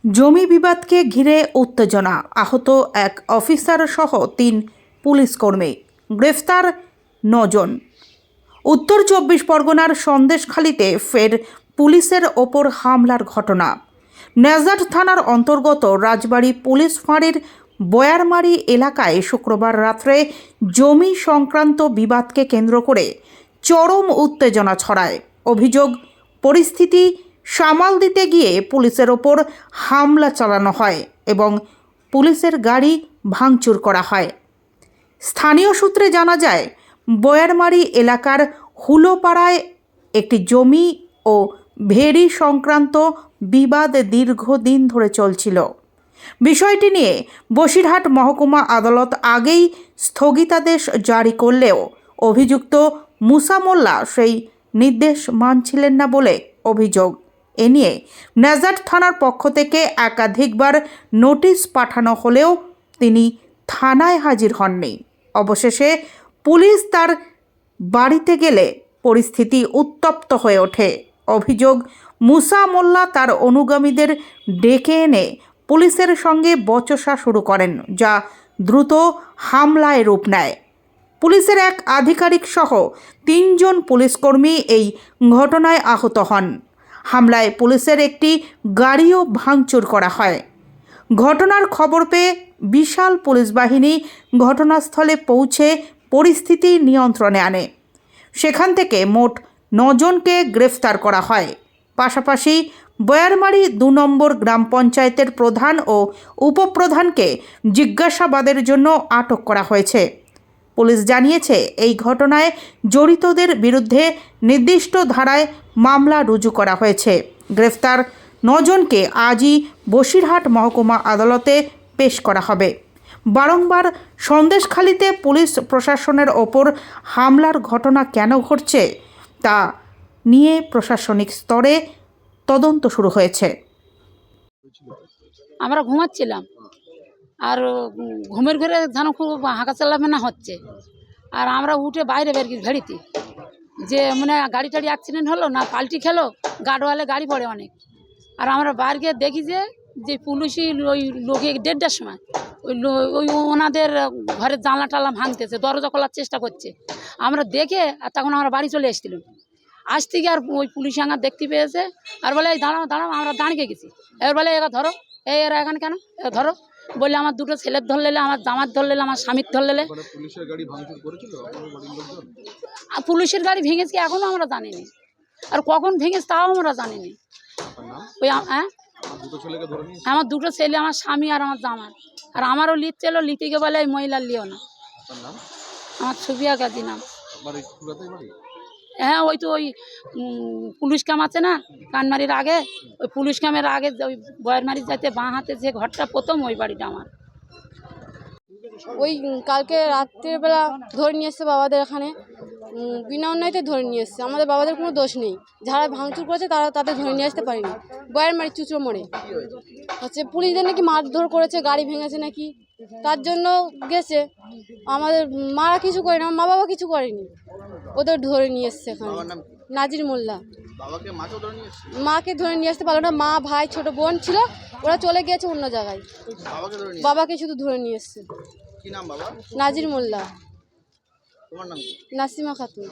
জমি বিবাদকে ঘিরে উত্তেজনা, আহত এক অফিসার সহ ৩ পুলিশ কর্মী, গ্রেফতার ৯ জন। উত্তর ২৪ পরগনার সন্দেশখালীতে ফের পুলিশের ওপর হামলার ঘটনা। নেজাট থানার অন্তর্গত রাজবাড়ী পুলিশ ফাঁড়ির বয়ারমারি এলাকায় শুক্রবার রাত্রে জমি সংক্রান্ত বিবাদকে কেন্দ্র করে চরম উত্তেজনা ছড়ায়। অভিযোগ, পরিস্থিতি সামাল দিতে গিয়ে পুলিশের ওপর হামলা চালানো হয় এবং পুলিশের গাড়ি ভাঙচুর করা হয়। স্থানীয় সূত্রে জানা যায়, বয়ারমারি এলাকার হুলোপাড়ায় একটি জমি ও ভেড়ি সংক্রান্ত বিবাদ দীর্ঘদিন ধরে চলছিল। বিষয়টি নিয়ে বসিরহাট মহকুমা আদালত আগেই স্থগিতাদেশ জারি করলেও অভিযুক্ত মুসা মোল্লা সেই নির্দেশ মানছিলেন না বলে অভিযোগ। এ নিয়ে নেজাট থানার পক্ষ থেকে একাধিকবার নোটিশ পাঠানো হলেও তিনি থানায় হাজির হননি। অবশেষে পুলিশ তার বাড়িতে গেলে পরিস্থিতি উত্তপ্ত হয়ে ওঠে। অভিযোগ, মুসা মোল্লা তার অনুগামীদের ডেকে এনে পুলিশের সঙ্গে বচসা শুরু করেন, যা দ্রুত হামলায় রূপ নেয়। পুলিশের এক আধিকারিক সহ ৩ জন পুলিশকর্মী এই ঘটনায় আহত হন। হামলায় পুলিশের একটি গাড়িও ভাঙচুর করা হয়। ঘটনার খবর পেয়ে বিশাল পুলিশ বাহিনী ঘটনাস্থলে পৌঁছে পরিস্থিতি নিয়ন্ত্রণে আনে। সেখান থেকে মোট ৯ জনকে গ্রেফতার করা হয়। পাশাপাশি বয়ারমারি ২ নম্বর গ্রাম পঞ্চায়েতের প্রধান ও উপপ্রধানকে জিজ্ঞাসাবাদের জন্য আটক করা হয়েছে। পুলিশ জানিয়েছে, এই ঘটনায় জড়িতদের বিরুদ্ধে নির্দিষ্ট ধারায় মামলা রুজু করা হয়েছে। গ্রেফতার ৯ জনকে আজই বসিরহাট মহকুমা আদালতে পেশ করা হবে। বারংবার সন্দেশখালীতে পুলিশ প্রশাসনের ওপর হামলার ঘটনা কেন ঘটছে তা নিয়ে প্রশাসনিক স্তরে তদন্ত শুরু হয়েছে। আমরা ঘুমাচ্ছিলাম, আর ঘুমের ঘরে যেন খুব হাঁকা চালামেনা হচ্ছে, আর আমরা উঠে বাইরে বের গেছি ভেড়িতে, যে মানে গাড়ি টাড়ি অ্যাক্সিডেন্ট হলো না পাল্টি খেলো, গার্ডওয়ালে গাড়ি পড়ে অনেক। আর আমরা বাইরে গিয়ে দেখি যে পুলিশই ওই লোকে ১:৩০টার সময় ওই ওনাদের ঘরের জানলা টালা ভাঙতেছে, দরজা খোলার চেষ্টা করছে। আমরা দেখে আর তখন আমরা বাড়ি চলে এসেছিলাম। আসতে গিয়ে আর ওই পুলিশ আঙার দেখতে পেয়েছে, আর বলে এই দাঁড়াও দাঁড়াও, আমরা দাঁড়িয়ে গেছি। এবার বলে এরা ধরো, এরা এখানে কেন, এরা ধরো। বললে আমার 2টো ছেলের ধর লেলে, আমার জামার ধর লেলে, আমার স্বামীর ধর লেলে। পুলিশের গাড়ি ভেঙেছে এখনও আমরা জানিনি, আর কখন ভেঙেছে তাও আমরা জানিনি। ওই আমার 2টো ছেলে, আমার স্বামী আর আমার জামার, আর আমারও লিত ছিল, লিতিকে বলে এই মহিলার লিও না। আমার সুবিয়া গাজী নাম। হ্যাঁ, ওই তো ওই পুলিশ ক্যাম্প আছে না কানমারির আগে, ওই পুলিশ ক্যাম্পের আগে ওই বয়ারমারি যাইতে বাঁ হাতে যে ঘরটা প্রথম, ওই বাড়িটা আমার। ওই কালকে রাত্রেবেলা ধরে নিয়ে এসছে বাবাদের এখানে, বিনা অন্যায়তে ধরে নিয়ে এসছে। আমাদের বাবাদের কোনো দোষ নেই, যারা ভাঙচুর করেছে তারা তাদের ধরে নিয়ে আসতে পারেনি। বয়ারমারি চুচড়ো মোড়ে হচ্ছে পুলিশদের নাকি মারধর করেছে, গাড়ি ভেঙেছে নাকি, তার জন্য গেছে। আমাদের মারা কিছু করেনি, আমার মা বাবা কিছু করেনি, ওদের ধরে নিয়ে এসছে এখানে। নাজির মোল্লা। মাকে ধরে নিয়ে আসতে পারলো না, মা ভাই ছোট বোন ছিল, ওরা চলে গিয়েছে অন্য জায়গায়। বাবাকে শুধু ধরে নিয়ে এসছে। কি নাম বাবা? নাজির মোল্লা। তোমার নাম কি? নাসিমা খাতুন।